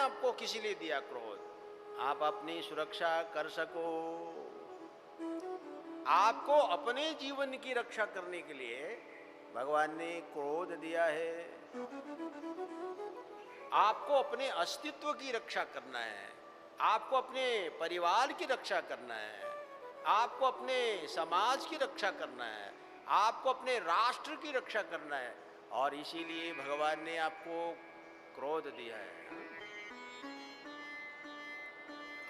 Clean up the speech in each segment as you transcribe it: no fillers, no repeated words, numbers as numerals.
आपको किस लिए दिया क्रोध? आप अपनी सुरक्षा कर सको, आपको अपने जीवन की रक्षा करने के लिए भगवान ने क्रोध दिया है। आपको अपने अस्तित्व की रक्षा करना है, आपको अपने परिवार की रक्षा करना है, आपको अपने समाज की रक्षा करना है, आपको अपने राष्ट्र की रक्षा करना है, और इसीलिए भगवान ने आपको क्रोध दिया है।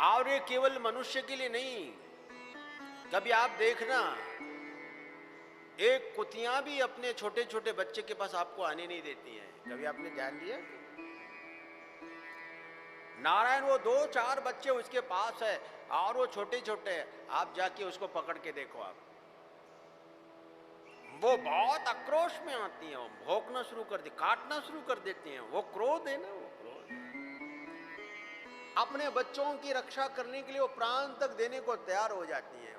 और ये केवल मनुष्य के लिए नहीं, कभी आप देखना, एक कुतियां भी अपने छोटे छोटे बच्चे के पास आपको आने नहीं देती हैं। कभी आपने ध्यान दिया? नारायण वो 2-4 बच्चे उसके पास है और वो छोटे छोटे हैं, आप जाके उसको पकड़ के देखो, आप वो बहुत आक्रोश में आती हैं, वो भौंकना शुरू कर दे, काटना शुरू कर देती हैं। वो क्रोध है ना, वो क्रोध। अपने बच्चों की रक्षा करने के लिए वो प्राण तक देने को तैयार हो जाती हैं,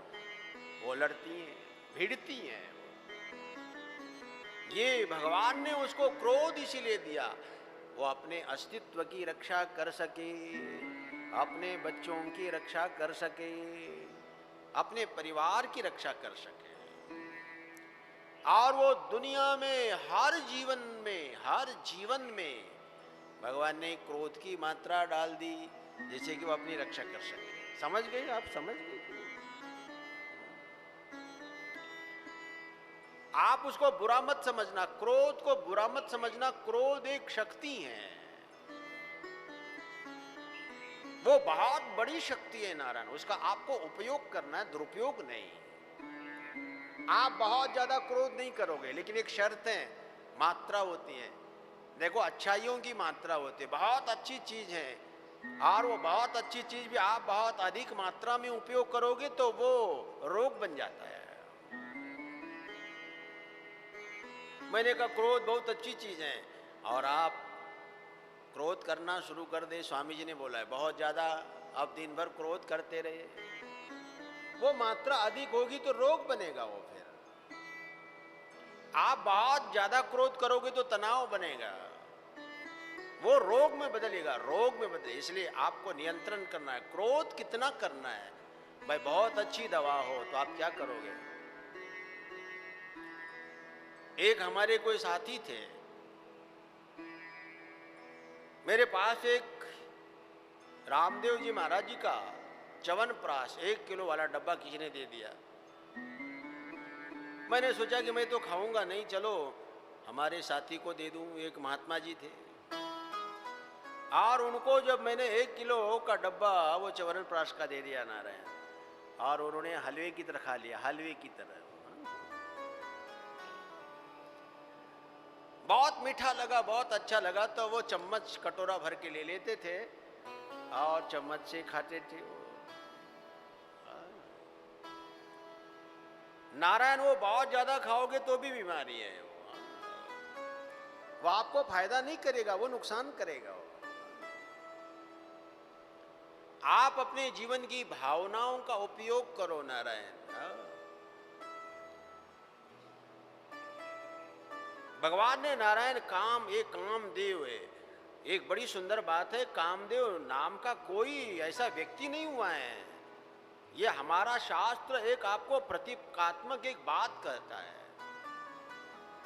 वो लड़ती हैं, भिड़ती हैं। ये भगवान ने उसको क्रोध इसीलिए दिया, वो अपने अस्तित्व की रक्षा कर सके, अपने बच्चों की रक्षा कर सके, अपने परिवार की रक्षा कर सके। और वो दुनिया में हर जीवन में भगवान ने क्रोध की मात्रा डाल दी, जिससे कि वो अपनी रक्षा कर सके। समझ गए आप? समझ गए? आप उसको बुरा मत समझना, क्रोध को बुरा मत समझना। क्रोध एक शक्ति है, वो बहुत बड़ी शक्ति है नारायण। उसका आपको उपयोग करना है, दुरुपयोग नहीं। आप बहुत ज्यादा क्रोध नहीं करोगे, लेकिन एक शर्त है, मात्रा होती है। देखो, अच्छाइयों की मात्रा होती है, बहुत अच्छी चीज है, और वो बहुत अच्छी चीज भी आप बहुत अधिक मात्रा में उपयोग करोगे तो वो रोग बन जाता है। मैंने कहा क्रोध बहुत अच्छी चीज है, और आप क्रोध करना शुरू कर दे, स्वामी जी ने बोला है बहुत ज्यादा, अब दिन भर क्रोध करते रहे, वो मात्रा अधिक होगी तो रोग बनेगा। वो फिर आप बहुत ज्यादा क्रोध करोगे तो तनाव बनेगा, वो रोग में बदलेगा, रोग में बदले। इसलिए आपको नियंत्रण करना है। क्रोध कितना करना है भाई? बहुत अच्छी दवा हो तो आप क्या करोगे? एक हमारे कोई साथी थे, मेरे पास एक रामदेव जी महाराज जी का च्यवनप्राश 1 किलो वाला डब्बा किसी ने दे दिया। मैंने सोचा कि मैं तो खाऊंगा नहीं, चलो हमारे साथी को दे दूं। एक महात्मा जी थे, और उनको जब मैंने 1 किलो का डब्बा वो च्यवनप्राश का दे दिया नारायण, और उन्होंने हलवे की तरह खा लिया, हलवे की तरह। बहुत मीठा लगा, बहुत अच्छा लगा, तो वो चम्मच कटोरा भर के ले लेते थे और चम्मच से खाते थे। नारायण, वो बहुत ज्यादा खाओगे तो भी बीमारी है, वो आपको फायदा नहीं करेगा, वो नुकसान करेगा। आप अपने जीवन की भावनाओं का उपयोग करो नारायण। भगवान ने नारायण एक कामदेव है। एक बड़ी सुंदर बात है, कामदेव नाम का कोई ऐसा व्यक्ति नहीं हुआ है। यह हमारा शास्त्र एक आपको प्रतीकात्मक एक बात कहता है,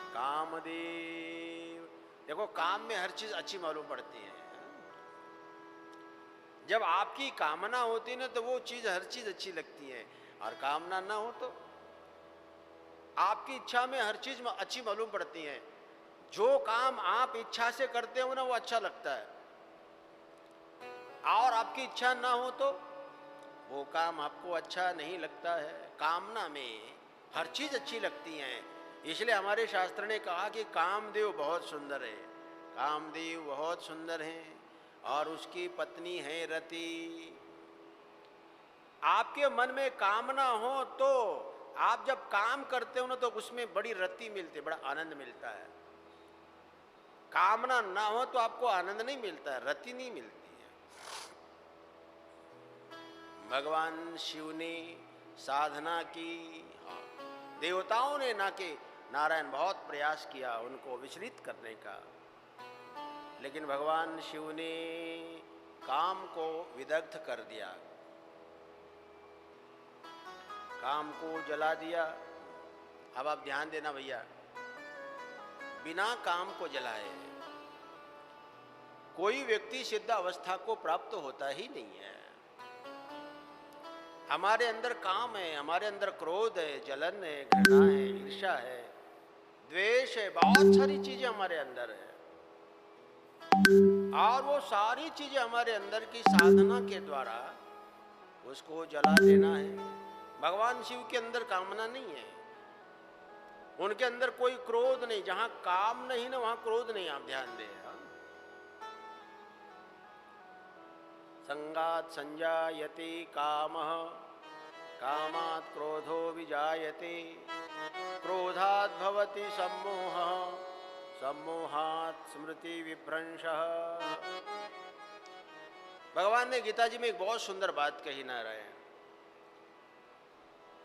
कामदेव। देखो, काम में हर चीज अच्छी मालूम पड़ती है। जब आपकी कामना होती है ना, तो वो चीज हर चीज अच्छी लगती है, और कामना ना हो तो आपकी इच्छा में हर चीज अच्छी मालूम पड़ती है। जो काम आप इच्छा से करते हो ना, वो अच्छा लगता है, और आपकी इच्छा ना हो तो वो काम आपको अच्छा नहीं लगता है। कामना में हर चीज अच्छी लगती है। इसलिए हमारे शास्त्र ने कहा कि कामदेव बहुत सुंदर है, कामदेव बहुत सुंदर है, और उसकी पत्नी है रति। आपके मन में कामना हो तो आप जब काम करते हो ना, तो उसमें बड़ी रति मिलती है, बड़ा आनंद मिलता है। कामना ना हो तो आपको आनंद नहीं मिलता है, रति नहीं मिलती है। भगवान शिव ने साधना की, देवताओं ने ना कि नारायण बहुत प्रयास किया उनको विचलित करने का, लेकिन भगवान शिव ने काम को विदग्ध कर दिया, काम को जला दिया। अब आप ध्यान देना भैया, बिना काम को जलाए कोई व्यक्ति सिद्ध अवस्था को प्राप्त होता ही नहीं है। हमारे अंदर काम है, हमारे अंदर क्रोध है, जलन है, घृणा है, ईर्ष्या है, द्वेष है, बहुत सारी चीजें हमारे अंदर है। और वो सारी चीजें हमारे अंदर की साधना के द्वारा उसको जला देना है। भगवान शिव के अंदर कामना नहीं है, उनके अंदर कोई क्रोध नहीं। जहां काम नहीं ना वहां क्रोध नहीं, आप ध्यान दें। संगात संजायते कामः, कामात् क्रोधो विजायते, क्रोधात् भवति सम्मोहः, सम्मोहात् स्मृति विभ्रंशः। भगवान ने गीता जी में एक बहुत सुंदर बात कही नारायण,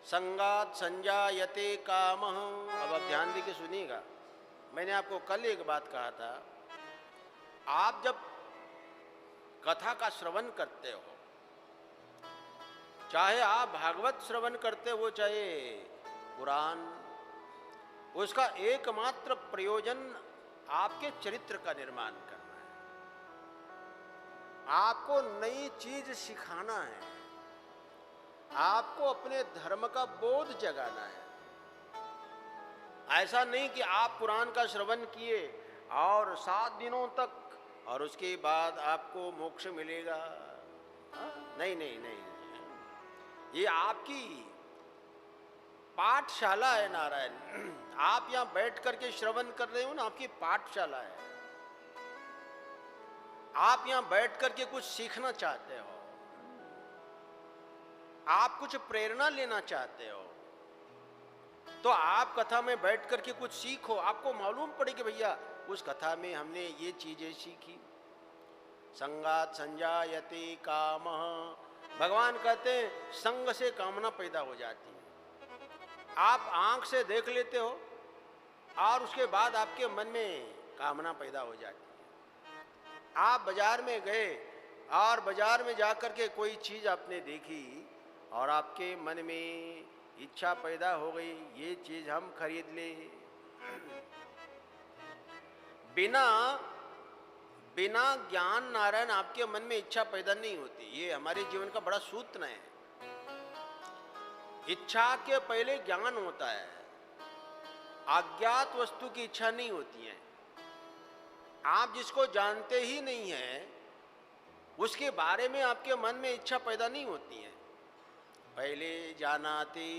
संगात संजायते कामः। अब आप ध्यान देके सुनिएगा, मैंने आपको कल एक बात कहा था, आप जब कथा का श्रवण करते हो, चाहे आप भागवत श्रवण करते हो चाहे पुराण, उसका एकमात्र प्रयोजन आपके चरित्र का निर्माण करना है। आपको नई चीज सिखाना है, आपको अपने धर्म का बोध जगाना है। ऐसा नहीं कि आप पुराण का श्रवण किए और 7 दिनों तक और उसके बाद आपको मोक्ष मिलेगा। नहीं नहीं नहीं, ये आपकी पाठशाला है नारायण। आप यहां बैठ करके श्रवण कर रहे हो ना, आपकी पाठशाला है। आप यहां बैठ करके कुछ सीखना चाहते हो, आप कुछ प्रेरणा लेना चाहते हो, तो आप कथा में बैठ करके कुछ सीखो। आपको मालूम पड़े कि भैया उस कथा में हमने ये चीजें सीखी। संगात संजायते कामः, भगवान कहते हैं संग से कामना पैदा हो जाती है। आप आंख से देख लेते हो और उसके बाद आपके मन में कामना पैदा हो जाती है। आप बाजार में गए और बाजार में जाकर के कोई चीज आपने देखी और आपके मन में इच्छा पैदा हो गई, ये चीज हम खरीद ले। बिना ज्ञान नारायण आपके मन में इच्छा पैदा नहीं होती। ये हमारे जीवन का बड़ा सूत्र है। इच्छा के पहले ज्ञान होता है, अज्ञात वस्तु की इच्छा नहीं होती है। आप जिसको जानते ही नहीं है उसके बारे में आपके मन में इच्छा पैदा नहीं होती है। पहले जानाति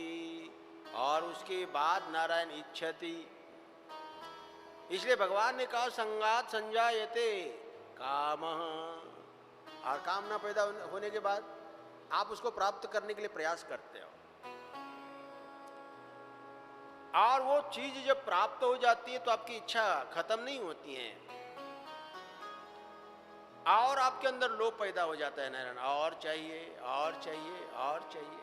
और उसके बाद नारायण इच्छति। इसलिए भगवान ने कहा संगात संजायते कामः, और कामना पैदा होने के बाद आप उसको प्राप्त करने के लिए प्रयास करते हो, और वो चीज जब प्राप्त हो जाती है तो आपकी इच्छा खत्म नहीं होती है और आपके अंदर लोभ पैदा हो जाता है नारायण, और चाहिए और चाहिए और चाहिए।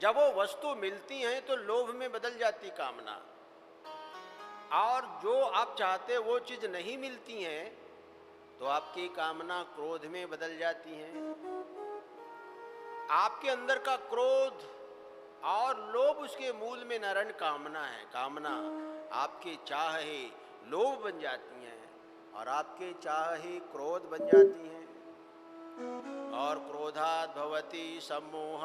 जब वो वस्तु मिलती है तो लोभ में बदल जाती कामना, और जो आप चाहते वो चीज नहीं मिलती है तो आपकी कामना क्रोध में बदल जाती है। आपके अंदर का क्रोध और लोभ उसके मूल में नारायण कामना है। कामना आपकी चाह है लोभ बन जाती है और आपके चाह ही क्रोध बन जाती है, और क्रोधात् भवति सम्मोह।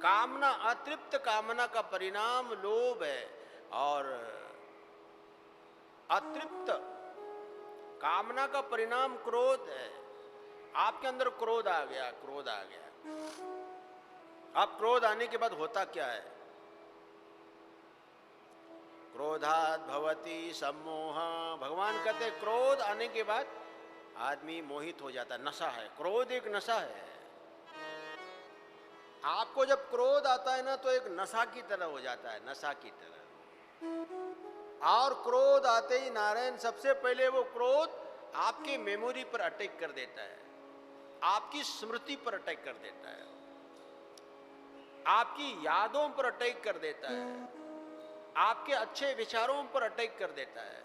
कामना, अतृप्त कामना का परिणाम लोभ है, और अतृप्त कामना का परिणाम क्रोध है। आपके अंदर क्रोध आ गया, क्रोध आ गया। अब क्रोध आने के बाद होता क्या है? क्रोधात् भवति सम्मोह। भगवान कहते क्रोध आने के बाद आदमी मोहित हो जाता है, नशा है। क्रोध एक नशा है। आपको जब क्रोध आता है ना तो एक नशा की तरह हो जाता है, नशा की तरह। और क्रोध आते ही नारायण सबसे पहले वो क्रोध आपकी मेमोरी पर अटैक कर देता है, आपकी स्मृति पर अटैक कर देता है, आपकी यादों पर अटैक कर देता है, आपके अच्छे विचारों पर अटैक कर देता है।